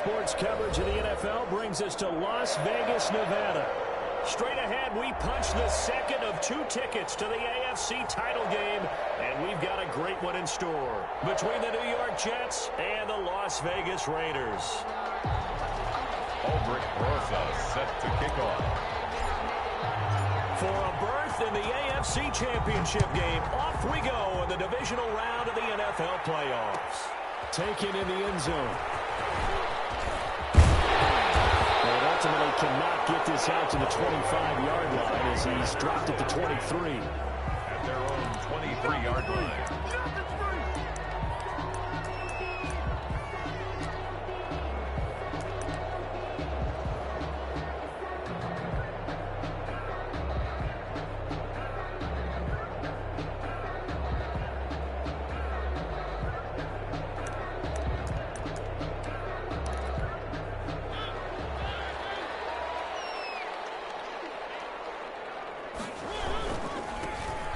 sports coverage of the NFL brings us to Las Vegas, Nevada. Straight ahead, we punch the second of 2 tickets to the AFC title game, and we've got a great one in store between the New York Jets and the Las Vegas Raiders. Aldrich Barca set to kick off. For a berth in the AFC Championship game, off we go in the divisional round of the NFL playoffs. Taken in the end zone. But ultimately cannot get this out to the 25-yard line as he's dropped it to 23. At their own 23-yard line.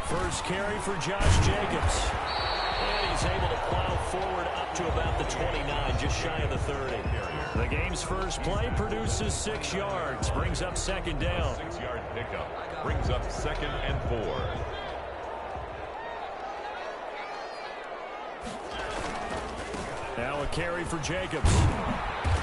First carry for Josh Jacobs. And he's able to plow forward up to about the 29, just shy of the 30. The game's first play produces 6 yards, brings up second down. 6-yard pickup, brings up 2nd and 4. Now a carry for Jacobs.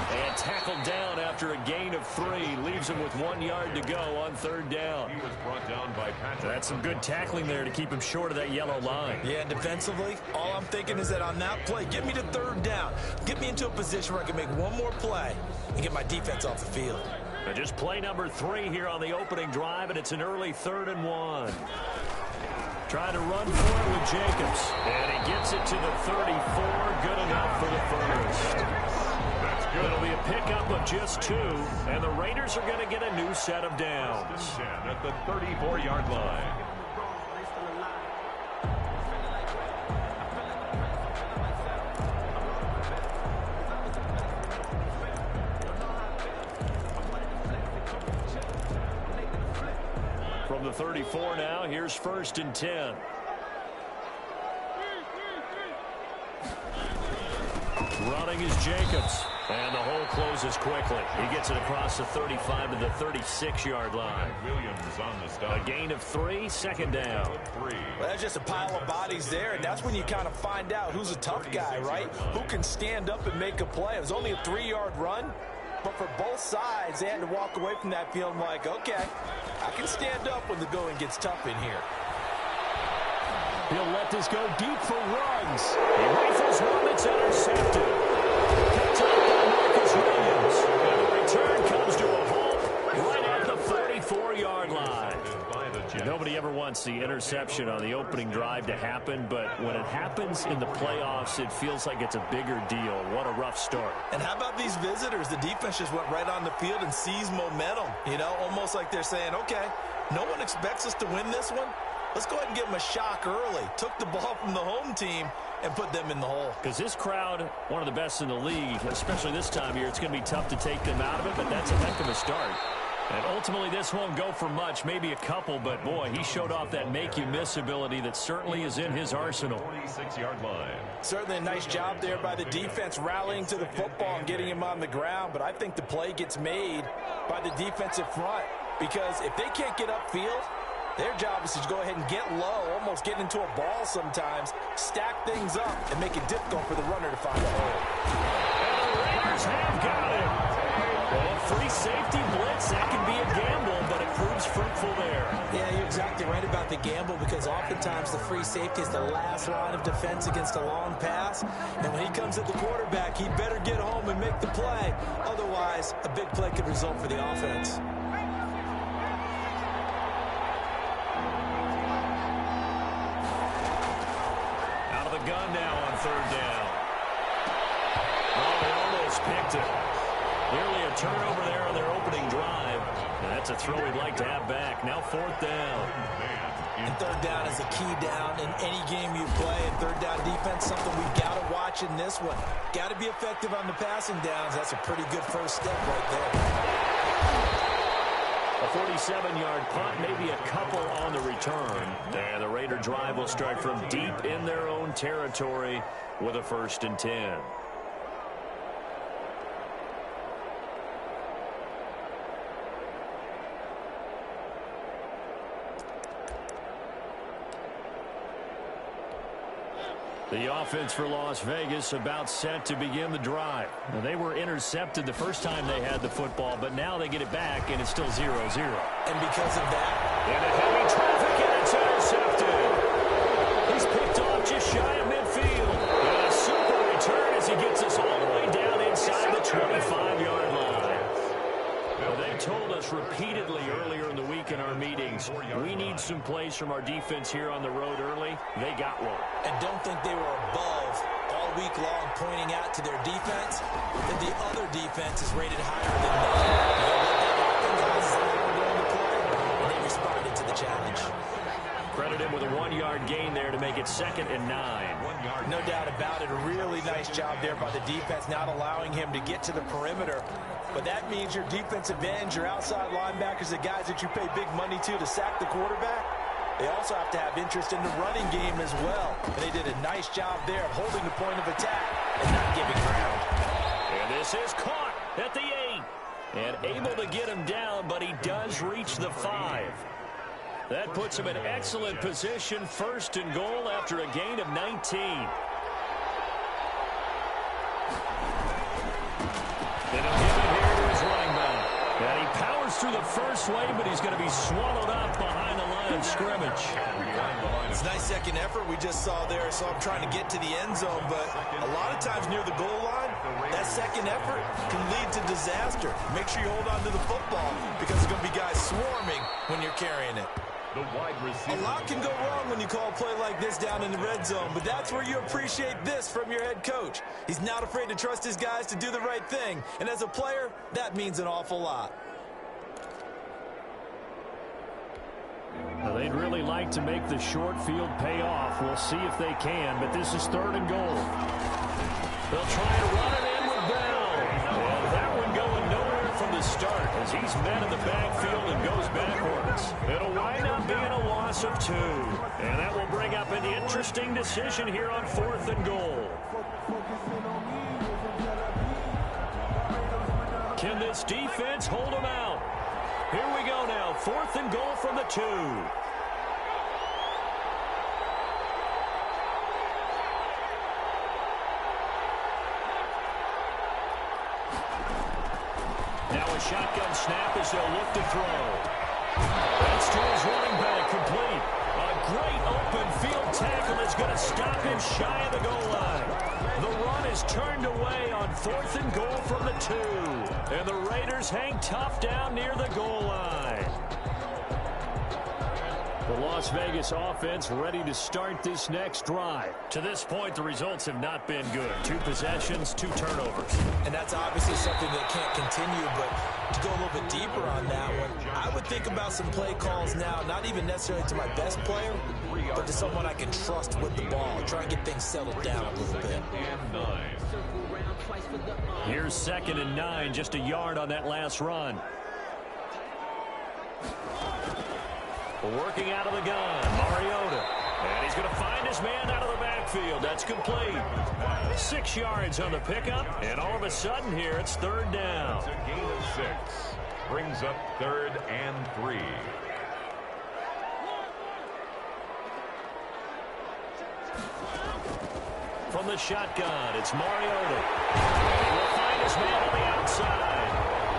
And tackled down after a gain of 3. Leaves him with 1 yard to go on 3rd down. He was brought down by Patrick. That's some good tackling there to keep him short of that yellow line. Yeah, and defensively, all I'm thinking is that on that play, get me to 3rd down. Get me into a position where I can make one more play and get my defense off the field. Just play number 3 here on the opening drive, and it's an early 3rd and 1. Trying to run for it with Jacobs. And he gets it to the 34. Good enough for the first. That's good. It'll be a pickup of just 2, and the Raiders are going to get a new set of downs. 10 at the 34-yard line. From the 34 now, here's 1st and 10. Running is Jacobs. And the hole closes quickly. He gets it across the 35 to the 36-yard line. Williams on the stop. A gain of 3, 2nd down. 3. Well, that's just a pile of bodies there, and that's when you kind of find out who's a tough guy, right? Who can stand up and make a play. It was only a 3-yard run, but for both sides, they had to walk away from that feeling like, okay, I can stand up when the going gets tough in here. He'll let this go deep for Ruggs. He rifles one that's intercepted. Picked up by Marcus Williams. And the return comes to a halt right at the 44-yard line. Nobody ever wants the interception on the opening drive to happen, but when it happens in the playoffs, it feels like it's a bigger deal. What a rough start. And how about these visitors? The defense just went right on the field and seized momentum. You know, almost like they're saying, okay, no one expects us to win this one. Let's go ahead and give them a shock early. Took the ball from the home team and put them in the hole. Because this crowd, one of the best in the league, especially this time of year, it's going to be tough to take them out of it, but that's a heck of a start. And ultimately, this won't go for much, maybe a couple, but boy, he showed off that make-you-miss ability that certainly is in his arsenal. 46-yard line. Certainly a nice job there by the defense rallying to the football and getting him on the ground, but I think the play gets made by the defensive front because if they can't get upfield, their job is to go ahead and get low, almost get into a ball sometimes, stack things up, and make it difficult for the runner to find a hole. And the Raiders have got it. Well, a free safety blitz, that can be a gamble, but it proves fruitful there. Yeah, you're exactly right about the gamble because oftentimes the free safety is the last line of defense against a long pass. And when he comes at the quarterback, he better get home and make the play. Otherwise, a big play could result for the offense. Out of the gun now on 3rd down. Oh, they almost picked it. Nearly a turnover there on their opening drive. And that's a throw we'd like to have back. Now 4th down. And 3rd down is a key down in any game you play. And 3rd down defense, something we've got to watch in this one. Got to be effective on the passing downs. That's a pretty good first step right there. A 47-yard punt, maybe a couple on the return. And the Raider drive will start from deep in their own territory with a 1st and 10. The offense for Las Vegas about set to begin the drive. Now, they were intercepted the first time they had the football, but now they get it back, and it's still 0-0. And because of that, into heavy traffic, and it's intercepted. He's picked off just shy of midfield. And a super return as he gets us all the way down inside the 25-yard line. Well, they told us repeatedly earlier in the week in our meetings, we need some plays from our defense here on the road early. They got one. and don't think they were above all week long pointing out to their defense that the other defense is rated higher than them. And they responded to the challenge. Credit him with a 1-yard gain there to make it 2nd and 9. No doubt about it. A really nice job there by the defense, not allowing him to get to the perimeter. But that means your defensive ends, your outside linebackers, the guys that you pay big money to sack the quarterback, they also have to have interest in the running game as well. And they did a nice job there of holding the point of attack and not giving ground. And this is caught at the 8. And able to get him down, but he does reach the 5. That puts him in excellent position, 1st and goal after a gain of 19. And he'll give it here to his running back. And he powers through the first wave, but he's going to be swallowed up behind the line of scrimmage. It's a nice second effort we just saw there, so I'm trying to get to the end zone, but a lot of times near the goal line, that second effort can lead to disaster. Make sure you hold on to the football because there's going to be guys swarming when you're carrying it. The wide receiver. A lot can go wrong when you call a play like this down in the red zone, but that's where you appreciate this from your head coach. He's not afraid to trust his guys to do the right thing, and as a player, that means an awful lot. Well, they'd really like to make the short field pay off. We'll see if they can, but this is 3rd and goal. They'll try to run it in with Bell. And that one going nowhere from the start as he's met in the backfield and goes backwards. It'll wind up being a loss of 2. And that will bring up an interesting decision here on 4th and goal. Can this defense hold them out? Here we go now, 4th and goal from the 2. Now a shotgun snap as they'll look to throw. That's to his running back, complete. A great open field tackle is going to stop him shy of the goal line. The run is turned away on 4th and goal from the 2. And the Raiders hang tough down near the goal line. The Las Vegas offense ready to start this next drive. To this point, the results have not been good. 2 possessions, 2 turnovers. And that's obviously something that can't continue, but to go a little bit deeper on that one, I would think about some play calls now, not even necessarily to my best player, but to someone I can trust with the ball. Try and get things settled down a little bit. Here's 2nd and 9, just a yard on that last run. Working out of the gun, Mariota. And he's going to find his man out of the backfield. That's complete. 6 yards on the pickup, and all of a sudden here, it's 3rd down. It's a gain of 6. Brings up 3rd and 3. From the shotgun, it's Mariota. And he will find his man on the outside.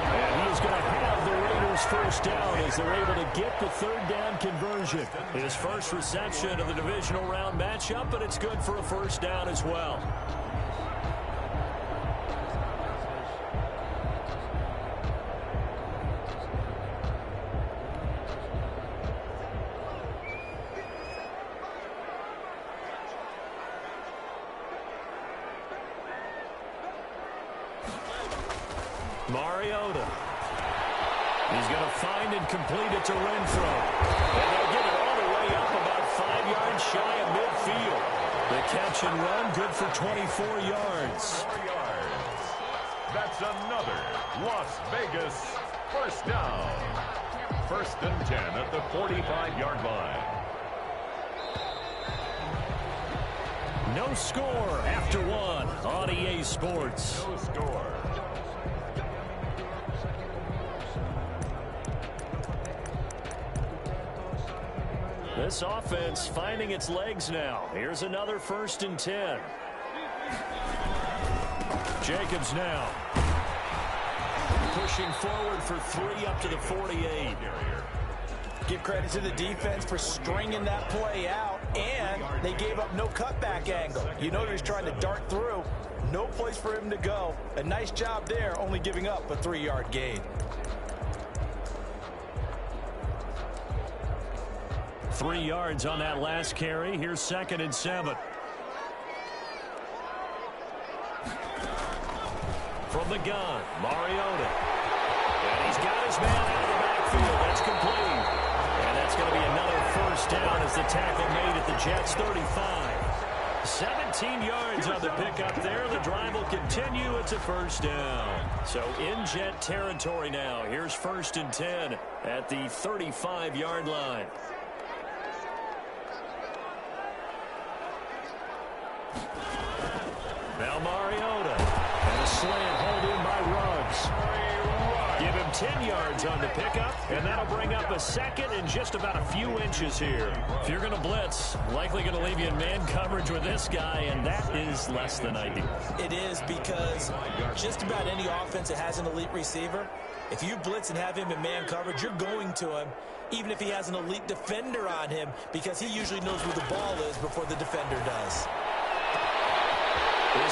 And he is going to have the Raiders 1st down as they're able to get the 3rd down conversion. His first reception of the divisional round matchup, but it's good for a 1st down as well. Mariota. He's going to find and complete it to Renfro. And they'll get it all the way up about 5 yards shy of midfield. The catch and run good for 24 yards. 4 yards. That's another Las Vegas 1st down. 1st and 10 at the 45-yard line. No score after 1 on EA Sports. No score. This offense finding its legs now. Here's another 1st and 10. Jacobs now. Pushing forward for 3 up to the 48. Give credit to the defense for stringing that play out, and they gave up no cutback angle. You know he was trying to dart through. No place for him to go. A nice job there, only giving up a 3-yard gain. 3 yards on that last carry. Here's 2nd and 7. From the gun, Mariota. And he's got his man out of the backfield. That's complete. And that's going to be another 1st down as the tackle made at the Jets' 35. 17 yards on the pickup there. The drive will continue. It's a 1st down. So in Jet territory now. Here's 1st and 10 at the 35-yard line. Now Mariota. And a slant hauled in by Ruggs. Give him 10 yards on the pickup, and that'll bring up a 2nd and just about a few inches here. If you're going to blitz, likely going to leave you in man coverage with this guy, and that is less than ideal. It is, because just about any offense that has an elite receiver, if you blitz and have him in man coverage, you're going to him, even if he has an elite defender on him, because he usually knows where the ball is before the defender does. And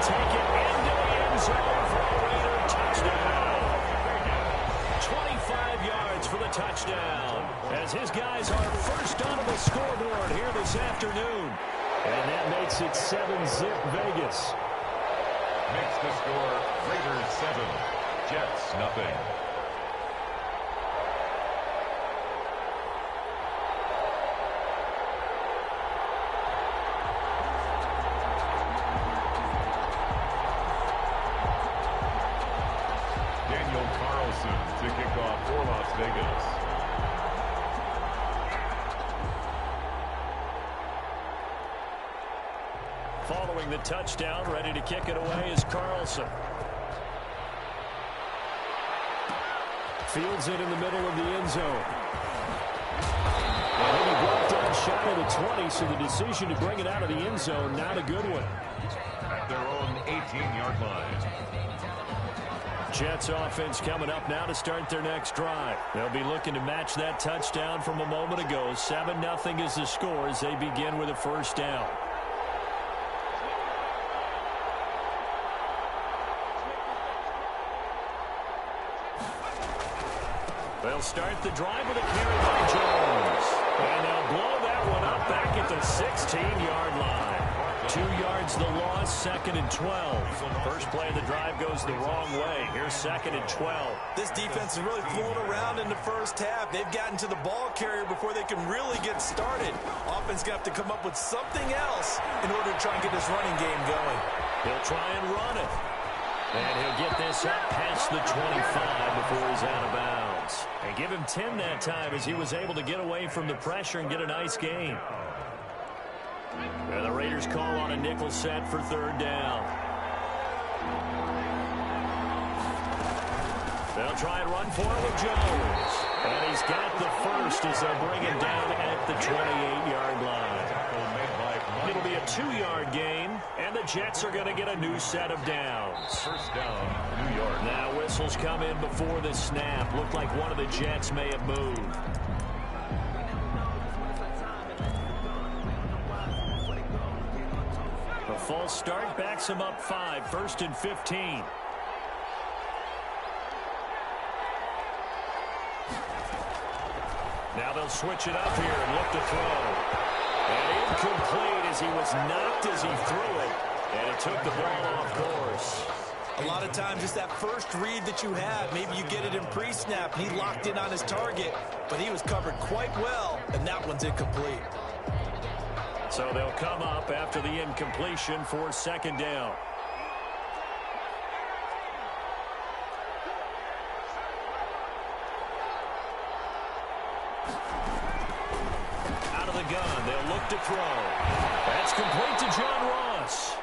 take it into the end zone for a Raider touchdown. 25 yards for the touchdown, as his guys are first on the scoreboard here this afternoon. And that makes it 7-zip Vegas. Makes the score Raiders 7, Jets nothing. To kick off for Las Vegas. Following the touchdown, ready to kick it away is Carlson. Fields it in the middle of the end zone. And he brought down shy of the 20, so the decision to bring it out of the end zone, not a good one. At their own 18-yard line. Jets offense coming up now to start their next drive. They'll be looking to match that touchdown from a moment ago. 7-0 is the score as they begin with a 1st down. They'll start the drive with a carry by Jones. And they'll blow that one up back at the 16-yard line. 2 yards the loss, 2nd and 12. First play of the drive goes the wrong way. Here's 2nd and 12. This defense is really flown around in the first half. They've gotten to the ball carrier before they can really get started. Offense going to have to come up with something else in order to try and get this running game going. He'll try and run it. And he'll get this up past the 25 before he's out of bounds. And give him 10 that time as he was able to get away from the pressure and get a nice gain. And the Raiders call on a nickel set for 3rd down. They'll try and run for it with Jones. And he's got the 1st as they'll bring him down at the 28-yard line. It'll be a 2-yard gain, and the Jets are going to get a new set of downs. 1st down, New York. Now whistles come in before the snap. Looked like one of the Jets may have moved. A false start backs him up 5, 1st and 15. Now they'll switch it up here and look to throw. And incomplete as he was knocked as he threw it. And it took the ball off course. A lot of times it's that first read that you have. Maybe you get it in pre-snap, and he locked in on his target, but he was covered quite well, and that one's incomplete. So they'll come up after the incompletion for 2nd down. Out of the gun, they'll look to throw. That's complete to John Ross.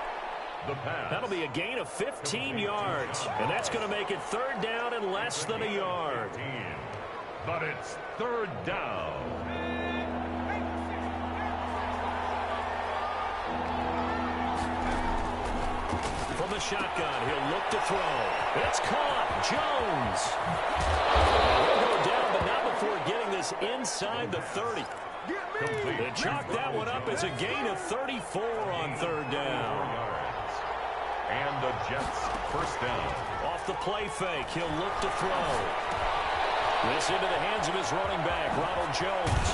The pass. That'll be a gain of 15 yards, and that's going to make it 3rd down and less than a yard. but it's third down. From the shotgun, he'll look to throw. It's caught. Jones. He'll go down, but not before getting this inside the 30. They chalk that one up as a gain of 34 on third down. And the Jets first down. Off the play fake, he'll look to throw. This into the hands of his running back, Ronald Jones.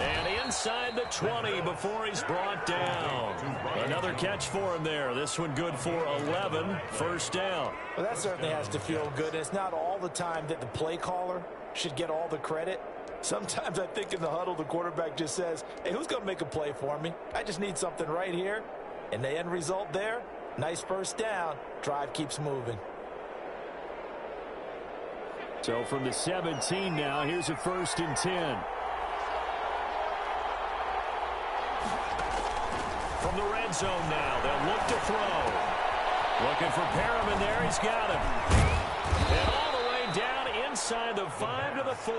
And inside the 20 before he's brought down. Another catch for him there. This one good for 11, first down. Well, that certainly has to feel good. It's not all the time that the play caller should get all the credit. Sometimes I think in the huddle, the quarterback just says, hey, who's going to make a play for me? I just need something right here. And the end result there, nice first down. Drive keeps moving. So from the 17 now, here's a 1st and 10. From the red zone now, they'll look to throw. Looking for Perriman there, he's got him. And all the way down inside the 5 to the 4.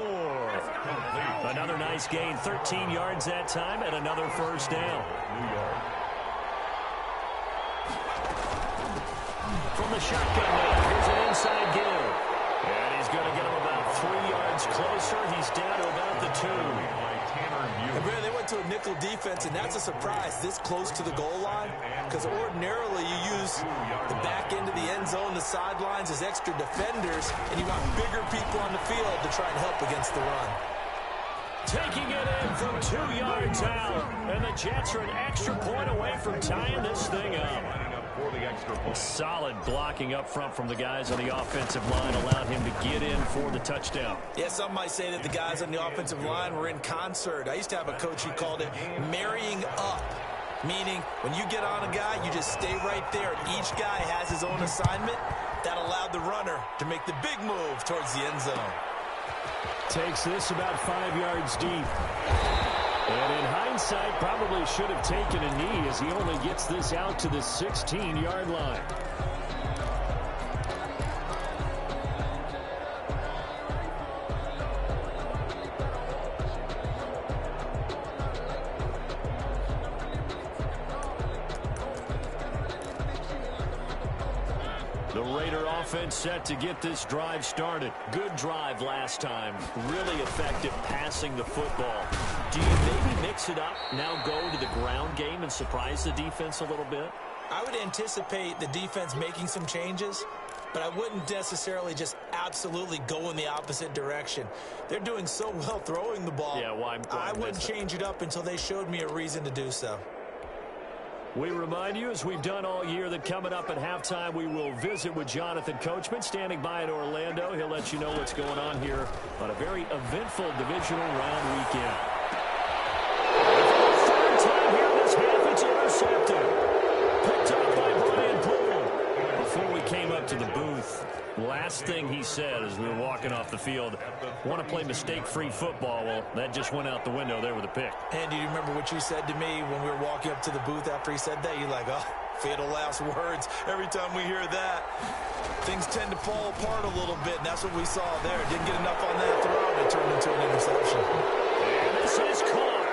Another nice gain, 13 yards that time, and another first down. From the shotgun now, here's an inside give. And he's going to get him about 3 yards closer. He's down to about the 2. And Brad, they went to a nickel defense, and that's a surprise this close to the goal line, because ordinarily you use the back end of the end zone, the sidelines as extra defenders, and you want bigger people on the field to try and help against the run. Taking it in from 2 yards out, and the Jets are an extra point away from tying this thing up. Solid blocking up front from the guys on the offensive line allowed him to get in for the touchdown. Yeah, some might say that the guys on the offensive line were in concert. I used to have a coach who called it marrying up, meaning when you get on a guy, you just stay right there. Each guy has his own assignment. That allowed the runner to make the big move towards the end zone. Takes this about 5 yards deep. And in hindsight, probably should have taken a knee as he only gets this out to the 16-yard line. The Raider offense set to get this drive started. Good drive last time. Really effective passing the football. Do you maybe mix it up, now go to the ground game and surprise the defense a little bit? I would anticipate the defense making some changes, but I wouldn't necessarily just absolutely go in the opposite direction. They're doing so well throwing the ball. Yeah, well, I wouldn't change it up until they showed me a reason to do so. We remind you, as we've done all year, that coming up at halftime, we will visit with Jonathan Coachman, standing by in Orlando. He'll let you know what's going on here on a very eventful divisional round weekend. Third time here in this half, it's intercepted. Picked up by Brian Poole. Before we came up to the booth, last thing he said as we were walking off the field, want to play mistake-free football. Well, that just went out the window there with a pick. And do you remember what you said to me when we were walking up to the booth after he said that? You're like, oh, fatal last words. Every time we hear that, things tend to fall apart a little bit, and that's what we saw there. Didn't get enough on that throw, and it turned into an interception. And this is caught.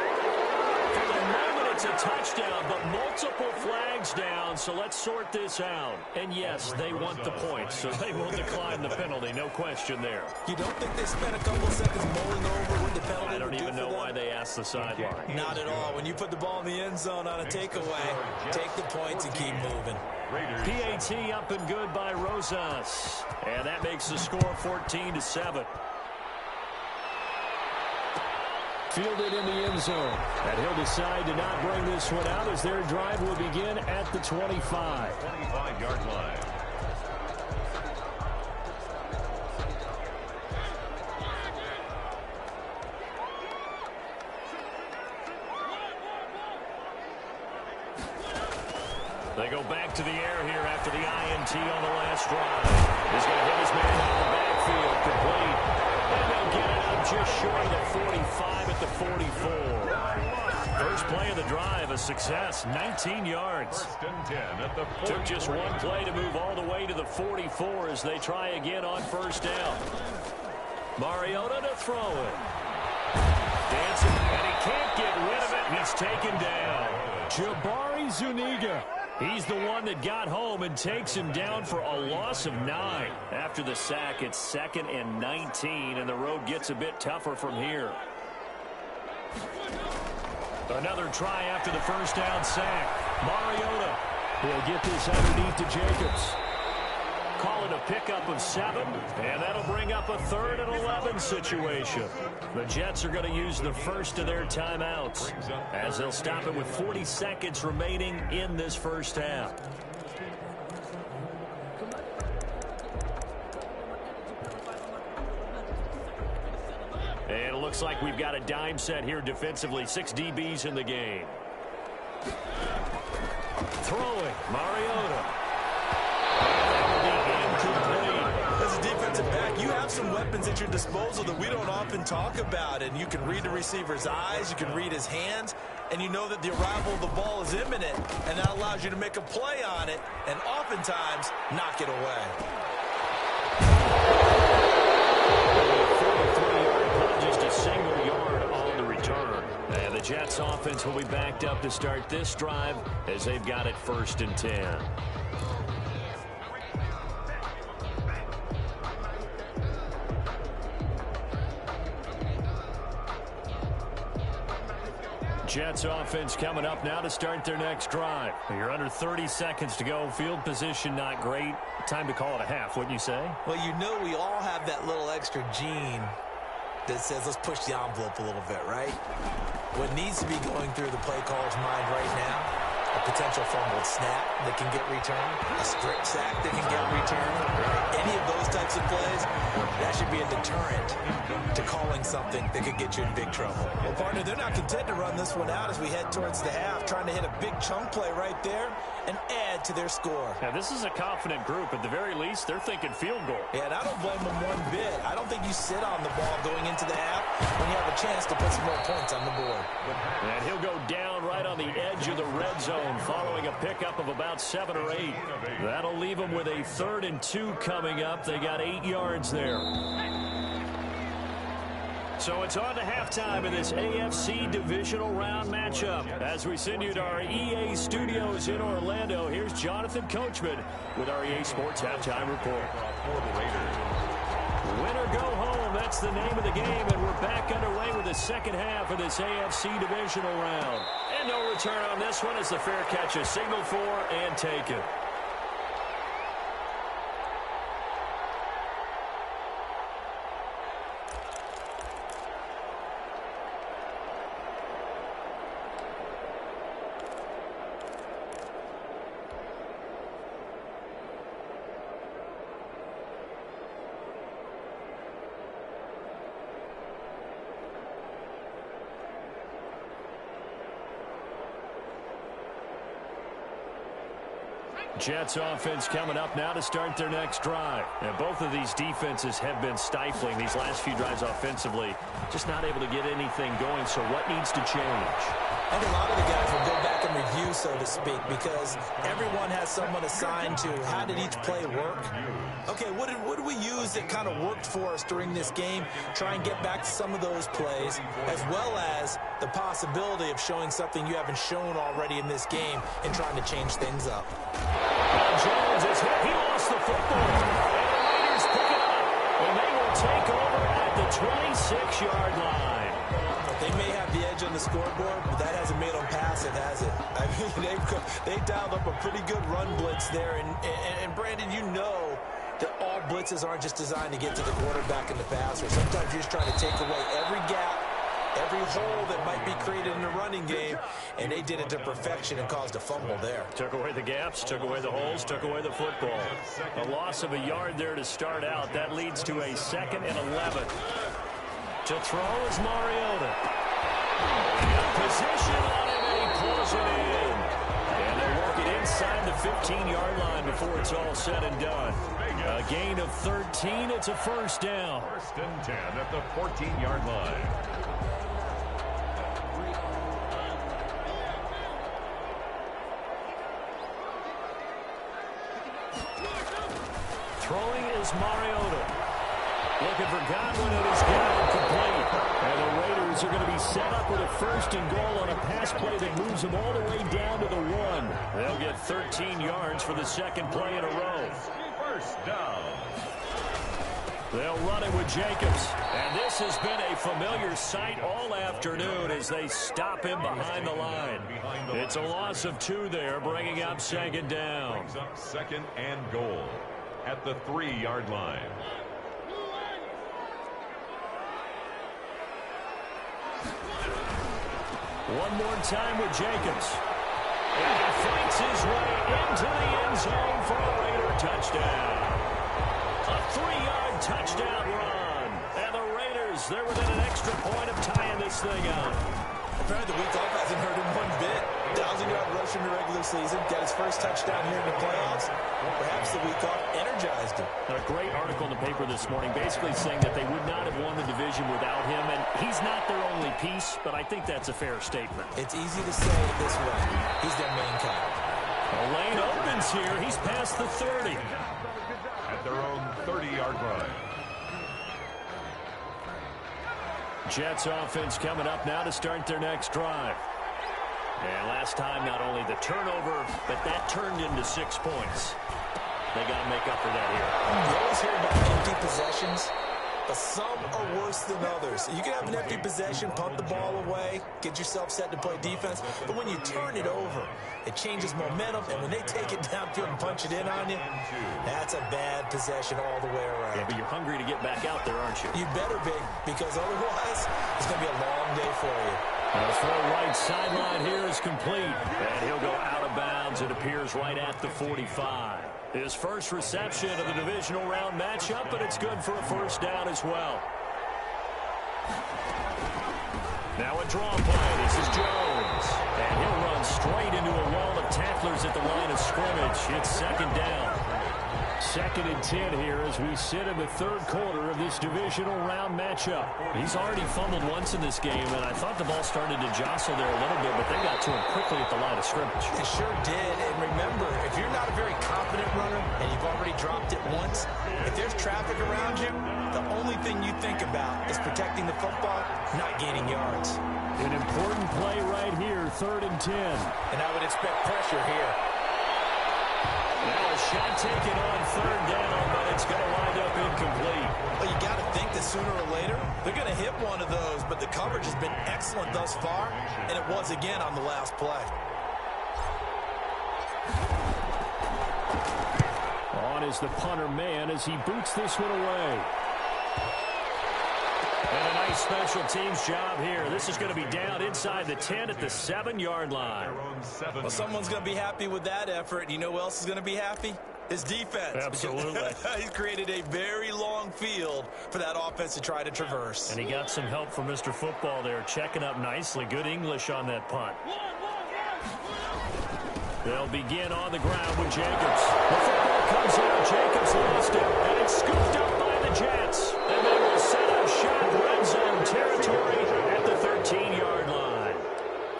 For the moment, it's a touchdown, but multiple flags down, so let's sort this out. And yes, they want the points, so they will decline the penalty, no question there. You don't think they spent a couple seconds mulling over what the penalty I don't would even do know for why them? they asked the sideline. Not at all. When you put the ball in the end zone on a takeaway, take the points and keep moving. PAT up and good by Rosas. And that makes the score 14-7. Fielded in the end zone. And he'll decide to not bring this one out as their drive will begin at the 25. 25-yard line. They go back to the air here after the INT on the last drive. He's going to hit his man out of the backfield, complete. And they'll get it up just short of the 45 at the 44. First play of the drive, a success, 19 yards. First and 10 at the 44. Took just one play to move all the way to the 44 as they try again on first down. Mariota to throw it. Dancing, and he can't get rid of it. He's taken down. Jabari Zuniga. He's the one that got home and takes him down for a loss of 9. After the sack, it's 2nd and 19, and the road gets a bit tougher from here. Another try after the first down sack. Mariota will get this underneath to Jacobs. Call it a pickup of 7, and that'll bring up a 3rd and 11 situation. The Jets are going to use the first of their timeouts as they'll stop it with 40 seconds remaining in this first half. And it looks like we've got a dime set here defensively. 6 DBs in the game. Throwing, Mariota. As a defensive back, you have some weapons at your disposal that we don't often talk about. And you can read the receiver's eyes, you can read his hands, and you know that the arrival of the ball is imminent. And that allows you to make a play on it and oftentimes knock it away. 43-yard, just a single yard on the return. And the Jets offense will be backed up to start this drive as they've got it 1st and 10. Jets offense coming up now to start their next drive. You're under 30 seconds to go. Field position not great. Time to call it a half, wouldn't you say? Well, you know we all have that little extra gene that says let's push the envelope a little bit, right? What needs to be going through the play caller's mind right now, a potential fumbled snap that can get returned, a strip sack that can get returned, any of those types of plays, that should be a deterrent to calling something that could get you in big trouble. Well, partner, they're not content to run this one out as we head towards the half, trying to hit a big chunk play right there and add to their score. Now, this is a confident group. At the very least, they're thinking field goal. Yeah, and I don't blame them one bit. I don't think you sit on the ball going into the half when you have a chance to put some more points on the board. And he'll go down right on the edge of the red zone following a pickup of about 7 or 8. That'll leave them with a 3rd and 2 coming up. They got 8 yards there. So it's on to halftime in this AFC divisional round matchup. As we send you to our EA studios in Orlando, here's Jonathan Coachman with our EA Sports Halftime Report. Win or go home, that's the name of the game, and we're back underway with the second half of this AFC divisional round. And no return on this one as the fair catch is signaled for and taken. Jets offense coming up now to start their next drive. And both of these defenses have been stifling these last few drives offensively. Just not able to get anything going, so what needs to change? I think a lot of the guys will go back and review, so to speak, because everyone has someone assigned to how did each play work. Okay, what did we use that kind of worked for us during this game? Try and get back to some of those plays, as well as the possibility of showing something you haven't shown already in this game and trying to change things up. Jones is hit. He lost the football. And the Raiders pick it up. And they will take over at the 26-yard line. They may have the edge on the scoreboard, but that hasn't made them passive, has it? I mean, they dialed up a pretty good run blitz there. And Brandon, you know that all blitzes aren't just designed to get to the quarterback and the passer. Sometimes you're just trying to take away every gap, every hole that might be created in the running game, and they did it to perfection and caused a fumble there. Took away the gaps, took away the holes, took away the football. A loss of a yard there to start out. That leads to a 2nd and 11. To throw is Mariota. Position on him, and he pulls it in. And they work it inside the 15-yard line before it's all said and done. A gain of 13. It's a first down. 1st and 10 at the 14-yard line. Throwing is Mariota. Looking for Godwin, and he's got it complete. And the Raiders are going to be set up with a 1st and goal on a pass play that moves them all the way down to the 1. They'll get 13 yards for the 2nd play in a row. First down. They'll run it with Jacobs. And this has been a familiar sight all afternoon as they stop him behind the line. It's a loss of 2 there, bringing up 2nd down. Brings up 2nd and goal at the 3-yard line. One more time with Jacobs. And he fights his way into the end zone for a Raider touchdown. A 3-yard touchdown run. And the Raiders, they're within an extra point of tying this thing up. Apparently the week off hasn't hurt him one bit. 1,000-yard rush in the regular season. Got his first touchdown here in the playoffs. Perhaps the week off energized him. A great article in the paper this morning basically saying that they would not have won the division without him. And he's not their only piece, but I think that's a fair statement. It's easy to say it this way. He's their main guy. A lane opens here. He's past the 30. At their own 30-yard line. Jets offense coming up now to start their next drive. And last time, not only the turnover, but that turned into 6 points. They got to make up for that here. You always hear about empty possessions, but some are worse than others. You can have an empty possession, punt the ball away, get yourself set to play defense, but when you turn it over, it changes momentum, and when they take it downfield and punch it in on you, that's a bad possession all the way around. Yeah, but you're hungry to get back out there, aren't you? You better be, because otherwise, it's going to be a long day for you. The throw right sideline here is complete, and he'll go out of bounds. It appears right at the 45. His first reception of the divisional round matchup, but it's good for a 1st down as well. Now a draw play. This is Jones. And he'll run straight into a wall of tacklers at the line of scrimmage. It's 2nd down. 2nd and 10 here as we sit in the 3rd quarter of this divisional round matchup. He's already fumbled once in this game, and I thought the ball started to jostle there a little bit, but they got to him quickly at the line of scrimmage. It sure did, and remember, if you're not a very confident runner and you've already dropped it once, if there's traffic around you, the only thing you think about is protecting the football, not gaining yards. An important play right here, 3rd and 10. And I would expect pressure here. Now a shot taken on 3rd down, but it's going to wind up incomplete. Well, you got to think that sooner or later, they're going to hit one of those, but the coverage has been excellent thus far, and it was again on the last play. On is the punter man as he boots this one away. And a nice special teams job here. This is going to be down inside the 10 at the 7-yard line. Well, someone's going to be happy with that effort. And you know who else is going to be happy? His defense. Absolutely. He's created a very long field for that offense to try to traverse. And he got some help from Mr. Football there, checking up nicely. Good English on that punt. They'll begin on the ground with Jacobs. The football comes out. Jacobs lost it. And it's scooped up by the Jets. And they will set up shot red zone territory at the 13-yard line.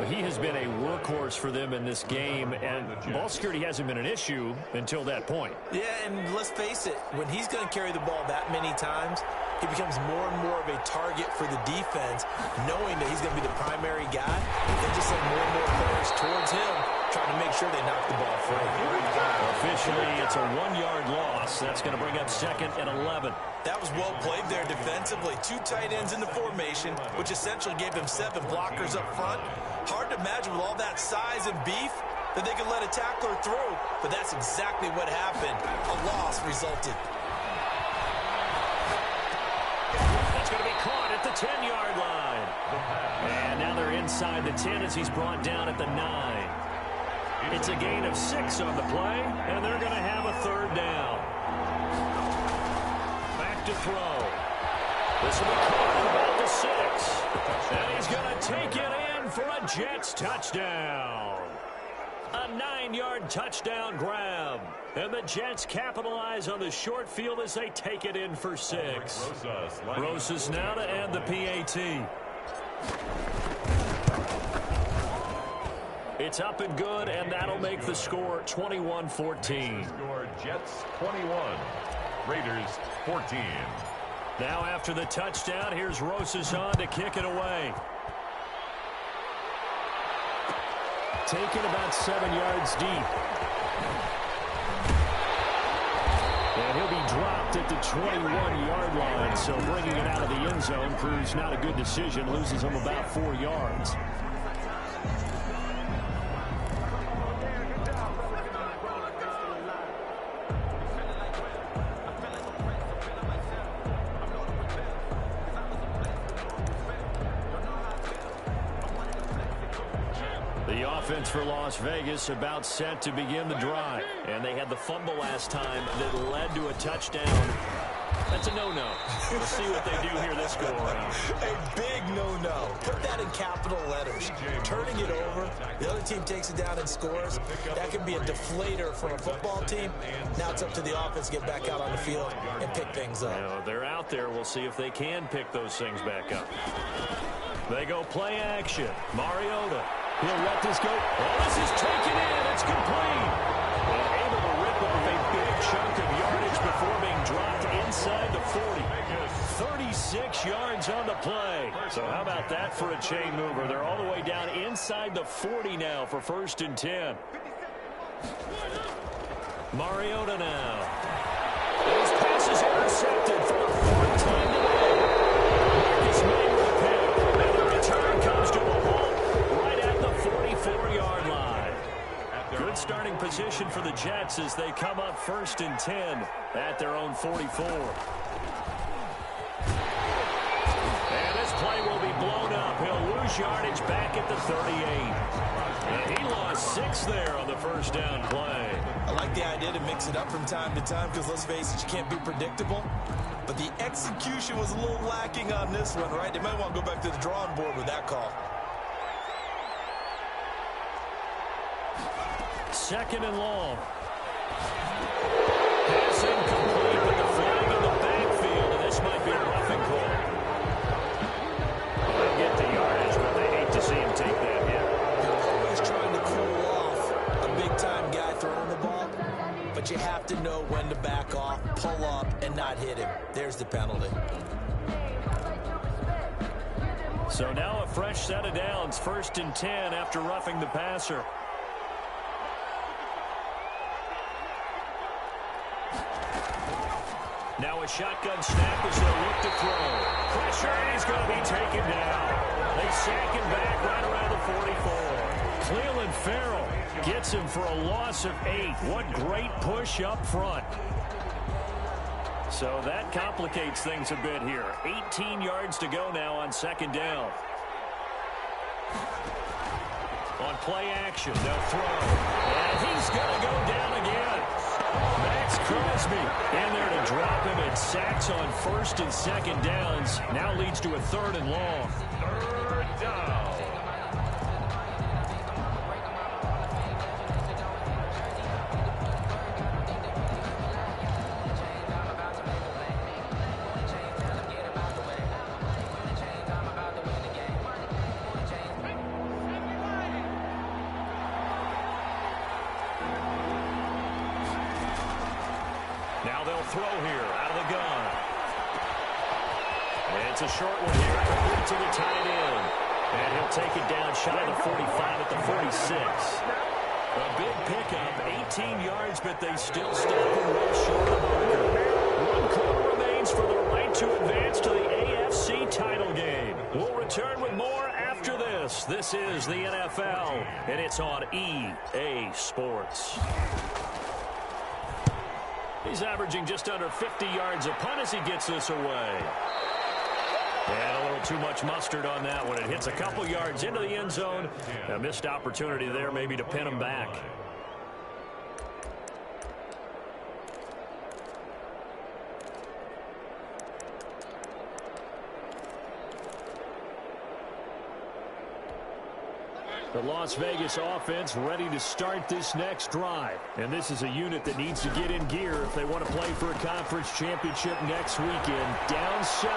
He has been a workhorse for them in this game, and ball security hasn't been an issue until that point. Yeah, and let's face it, when he's going to carry the ball that many times, he becomes more and more of a target for the defense, knowing that he's going to be the primary guy. They just send more and more players towards him, trying to make sure they knock the ball free. Officially, it's a 1-yard loss. That's going to bring up 2nd and 11. That was well played there defensively. 2 tight ends in the formation, which essentially gave them 7 blockers up front. Hard to imagine with all that size and beef that they could let a tackler through, but that's exactly what happened. A loss resulted. That's going to be caught at the 10-yard line. And now they're inside the 10 as he's brought down at the 9. It's a gain of 6 on the play, and they're going to have a 3rd down. Back to throw. This will be caught at about the 6. And he's going to take it in for a Jets touchdown. A 9-yard touchdown grab. And the Jets capitalize on the short field as they take it in for 6. Rosas now to end the PAT. It's up and good, and that'll make the score 21-14. Score Jets 21, Raiders 14. Now after the touchdown, here's Rosas on to kick it away. Taken about 7 yards deep. And he'll be dropped at the 21-yard line. So bringing it out of the end zone proves not a good decision. Loses him about 4 yards. Offense for Las Vegas about set to begin the drive. And they had the fumble last time that led to a touchdown. That's a no-no. We'll see what they do here this go-around. A big no-no. Put that in capital letters. Turning it over, the other team takes it down and scores. That can be a deflator for a football team. Now it's up to the offense to get back out on the field and pick things up. You know, they're out there. We'll see if they can pick those things back up. They go play action. Mariota. He'll let this go. Oh, this is taken in. It's complete. And able to rip off a big chunk of yardage before being dropped inside the 40. 36 yards on the play. So how about that for a chain mover? They're all the way down inside the 40 now for 1st and 10. Mariota now. His pass is intercepted for the 4th time today. Marcus May with a pick. And the return comes to a halt. 44-yard line. Good starting position for the Jets as they come up 1st and 10 at their own 44. And this play will be blown up. He'll lose yardage back at the 38. And he lost 6 there on the 1st down play. I like the idea to mix it up from time to time because, let's face it, you can't be predictable. But the execution was a little lacking on this one, right? They might want to go back to the drawing board with that call. 2nd and long. Pass incomplete with the flag in the backfield, and this might be a roughing call. They'll get the yardage, but they hate to see him take that hit. They're always trying to cool off a big-time guy throwing the ball, but you have to know when to back off, pull up, and not hit him. There's the penalty. So now a fresh set of downs, 1st and 10 after roughing the passer. Now a shotgun snap as they look to throw. Pressure, and he's going to be taken down. They sack him back right around the 44. Clelin Ferrell gets him for a loss of 8. What great push up front. So that complicates things a bit here. 18 yards to go now on 2nd down. On play action, they'll throw. And he's going to go down again. Max Crosby in there to drop him, and sacks on 1st and 2nd downs. Now leads to a 3rd and long. 3rd down. Throw here out of the gun. And it's a short one here, complete to the tight end. And he'll take it down shy of the 45 at the 46. A big pickup, 18 yards, but they still stop him well short of the marker. 1 quarter remains for the right to advance to the AFC title game. We'll return with more after this. This is the NFL, and it's on EA Sports. He's averaging just under 50 yards a punt as he gets this away. And a little too much mustard on that one. It hits a couple yards into the end zone. A missed opportunity there maybe to pin him back. The Las Vegas offense ready to start this next drive. And this is a unit that needs to get in gear if they want to play for a conference championship next weekend. Down 7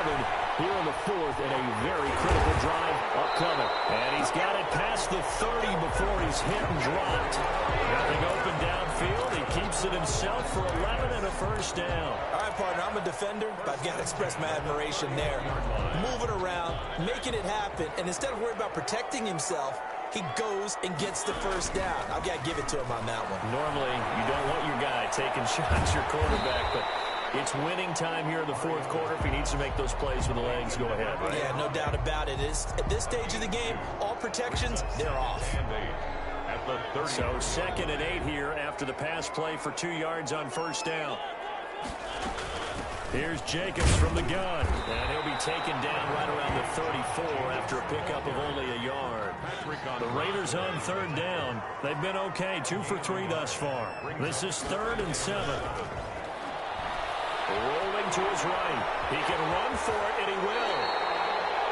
here in the 4th and a very critical drive upcoming. And he's got it past the 30 before he's hit and dropped. Nothing open downfield. He keeps it himself for 11 and a 1st down. All right, partner. I'm a defender, but I've got to express my admiration there. Moving around, making it happen, and instead of worrying about protecting himself, he goes and gets the first down. I've got to give it to him on that one. Normally, you don't want your guy taking shots, your quarterback, but it's winning time here in the fourth quarter. If he needs to make those plays with the legs, go ahead, right? Yeah, no doubt about it. At this stage of the game, all protections, they're off. So 2nd and 8 here after the pass play for 2 yards on first down. Here's Jacobs from the gun, and he'll be taken down right around the 34 after a pickup of only a yard. The Raiders on 3rd down. They've been okay, 2 for 3 thus far. This is 3rd and 7. Rolling to his right. He can run for it, and he will.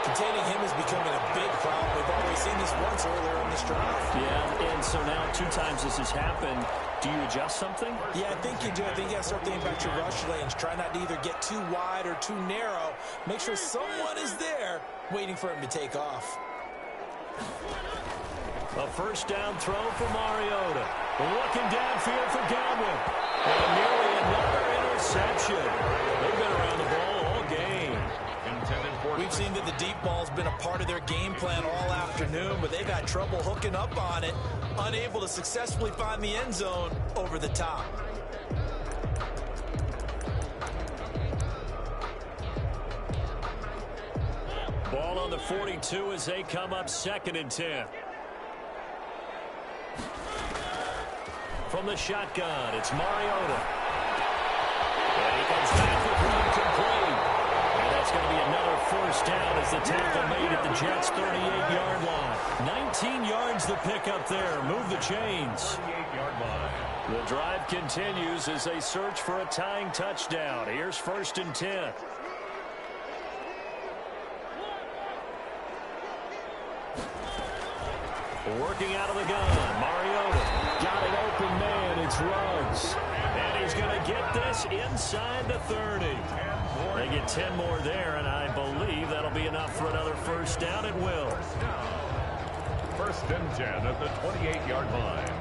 Containing him is becoming a big problem. We've already seen this once earlier in this drive. Yeah, and so now 2 times this has happened. Do you adjust something? Yeah, I think you do. I think you got to start thinking about your rush lanes. Try not to either get too wide or too narrow. Make sure someone is there waiting for him to take off. A first down throw for Mariota. Looking downfield for Godwin. And nearly another interception. They've been around the ball all game. We've seen that the deep ball's been a part of their game plan all afternoon, but they've had trouble hooking up on it, unable to successfully find the end zone over the top. Ball on the 42 as they come up 2nd and 10. From the shotgun, it's Mariota. And he comes back with one complete. And that's going to be another first down as the tackle made at the Jets' 38-yard line. 19 yards the pickup there. Move the chains. The drive continues as they search for a tying touchdown. Here's 1st and 10. Working out of the gun, Mariota got an open man. It's Ruggs, and he's going to get this inside the 30. They get 10 more there, and I believe that'll be enough for another first down. It will. 1st and 10 at the 28-yard line.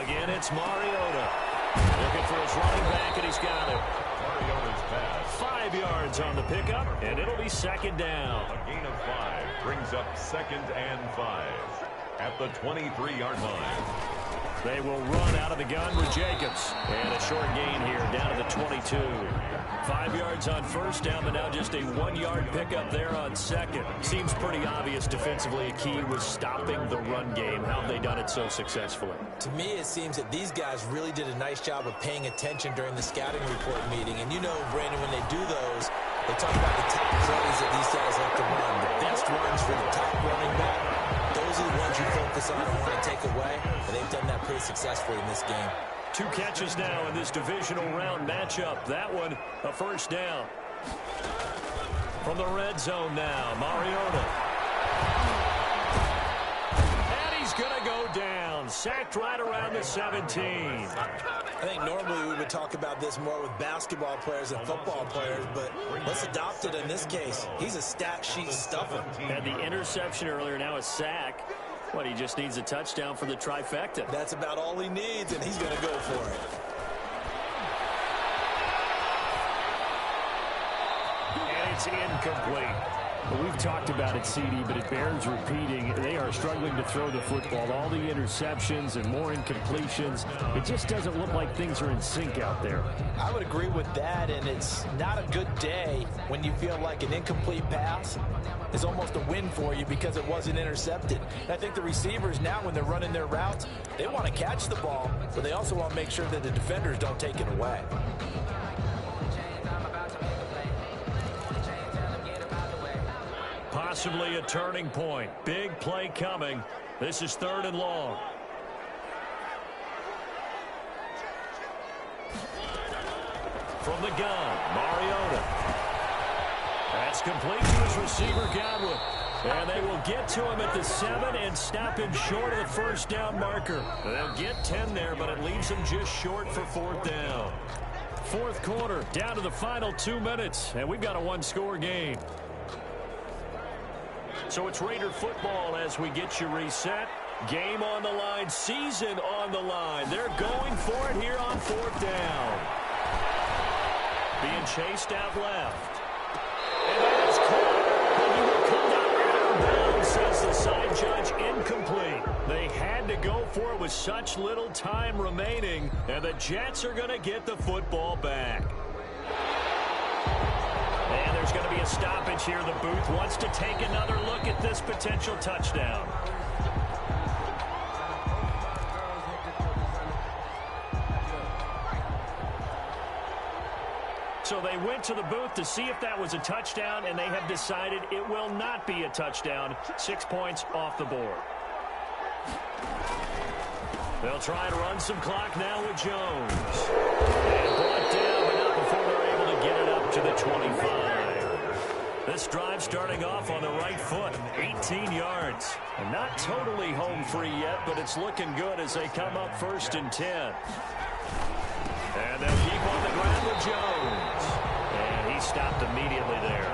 Again, it's Mariota. Looking for his running back, and he's got it. Mariota's pass. 5 yards on the pickup, and it'll be 2nd down. A gain of 5 brings up 2nd and 5 at the 23-yard line. They will run out of the gun with Jacobs. And a short gain here down to the 22. 5 yards on first down, but now just a 1-yard pickup there on 2nd. Seems pretty obvious defensively a key was stopping the run game. How have they done it so successfully? To me, it seems that these guys really did a nice job of paying attention during the scouting report meeting. And you know, Brandon, when they do those, they talk about the top plays that these guys like to run. The best runs for the top running back. Those are the ones you focus on and want to take away. And they've done that pretty successfully in this game. 2 catches now in this divisional round matchup. That one, a first down. From the red zone now, Mariota. And he's going to go down. Sacked right around the 17. I think normally we would talk about this more with basketball players and football players, but let's adopt it in this case. He's a stat sheet stuffer. Had the interception earlier, now a sack. What, he just needs a touchdown for the trifecta. That's about all he needs, and he's going to go for it. And it's incomplete. Well, we've talked about it, CD, but it bears repeating. They are struggling to throw the football. All the interceptions and more incompletions. It just doesn't look like things are in sync out there. I would agree with that, and it's not a good day when you feel like an incomplete pass is almost a win for you because it wasn't intercepted. And I think the receivers now, when they're running their routes, they want to catch the ball, but they also want to make sure that the defenders don't take it away. Possibly a turning point. Big play coming. This is 3rd and long. From the gun, Mariota. That's complete to his receiver, Godwin. And they will get to him at the 7 and stop him short of the first down marker. They'll get 10 there, but it leaves them just short for 4th down. Fourth quarter, down to the final 2 minutes, and we've got a one-score game. So it's Raider football as we get you reset. Game on the line, season on the line. They're going for it here on 4th down. Being chased out left. And that is caught. But he will come down out of bounds, says the side judge. Incomplete. They had to go for it with such little time remaining, and the Jets are going to get the football back. And there's going to be a stoppage here. The booth wants to take another look at this potential touchdown. So they went to the booth to see if that was a touchdown, and they have decided it will not be a touchdown. 6 points off the board. They'll try to run some clock now with Jones. And brought down, but not before they're able to get it up to the 25. This drive starting off on the right foot, 18 yards. And not totally home free yet, but it's looking good as they come up 1st and 10. And they'll keep on the ground with Jones. And he stopped immediately there.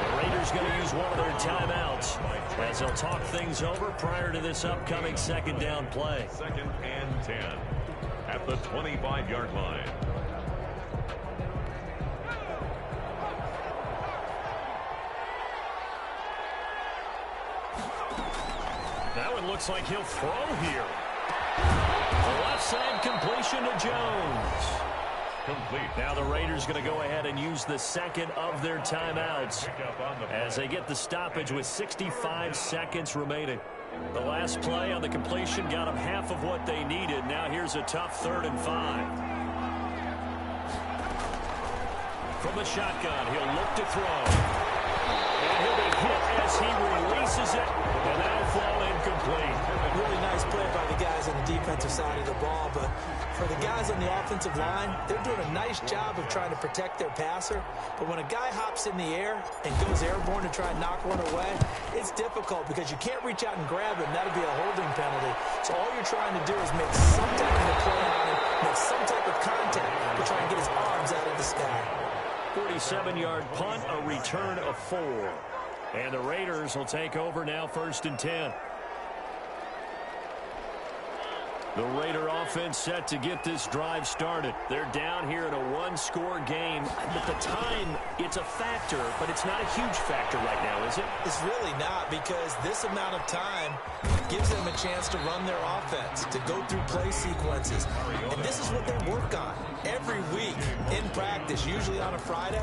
The Raiders going to use one of their timeouts as they'll talk things over prior to this upcoming 2nd down play. 2nd and 10 at the 25-yard line. Now it looks like he'll throw here. The left side completion to Jones. Complete. Now the Raiders going to go ahead and use the 2nd of their timeouts as they get the stoppage with 65 seconds remaining. The last play on the completion got them half of what they needed. Now here's a tough 3rd and 5. From the shotgun, he'll look to throw. And he'll be hit as he releases it, and that'll fall incomplete. Really nice play by the guys on the defensive side of the ball, but for the guys on the offensive line, they're doing a nice job of trying to protect their passer. But when a guy hops in the air and goes airborne to try and knock one away, it's difficult because you can't reach out and grab him. That'll be a holding penalty. So all you're trying to do is make some type of a play on him, make some type of contact to try and get his arms out of the sky. 47-yard punt, a return of 4. And the Raiders will take over now 1st and 10. The Raider offense set to get this drive started. They're down here in a one-score game. But the time, it's a factor, but it's not a huge factor right now, is it? It's really not, because this amount of time gives them a chance to run their offense, to go through play sequences. And this is what they work on every week in practice, usually on a Friday.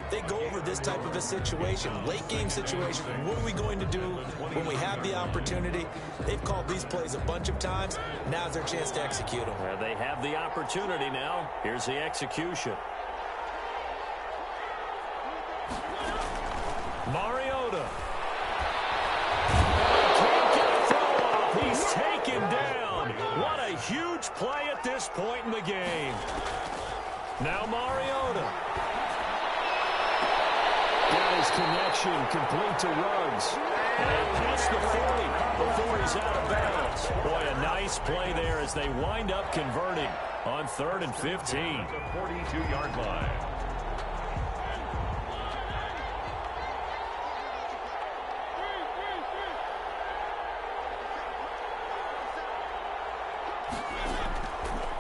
They go over this type of a situation, late game situation. What are we going to do when we have the opportunity? They've called these plays a bunch of times. Now's their chance to execute them. Well, they have the opportunity now. Here's the execution. Mariota. Can't get a throw off. He's taken down. What a huge play at this point in the game. Now Mariota. Got his connection complete to Ruggs. And past the 40 before he's out of bounds. Boy, a nice play there as they wind up converting on 3rd and 15. The 42-yard line.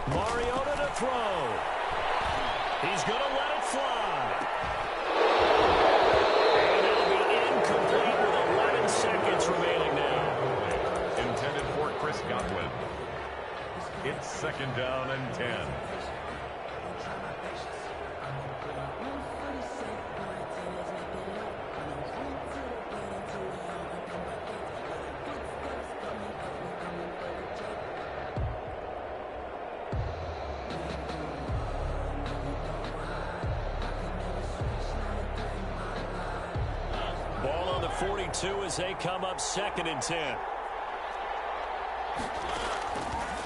Mariota to throw. He's going to let it fly. And it'll be incomplete with 11 seconds remaining now. Intended for Chris Godwin. It's 2nd down and 10. Ball on the 42 as they come up 2nd and 10.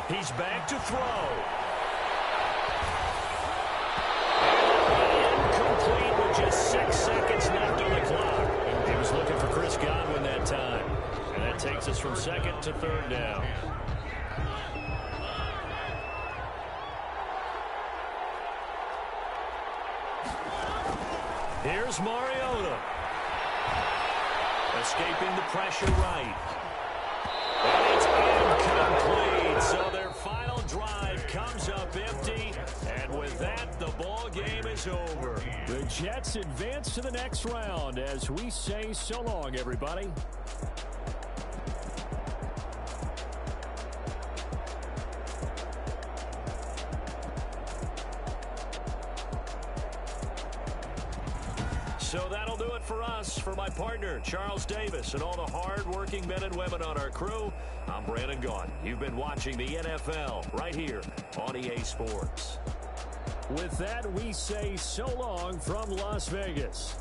He's back to throw. And incomplete with just 6 seconds left takes us from second to third down. Here's Mariota. Escaping the pressure right. And it's incomplete. So their final drive comes up empty. And with that, the ball game is over. The Jets advance to the next round as we say so long, everybody. So that'll do it for us. For my partner, Charles Davis, and all the hard-working men and women on our crew, I'm Brandon Gaudin. You've been watching the NFL right here on EA Sports. With that, we say so long from Las Vegas.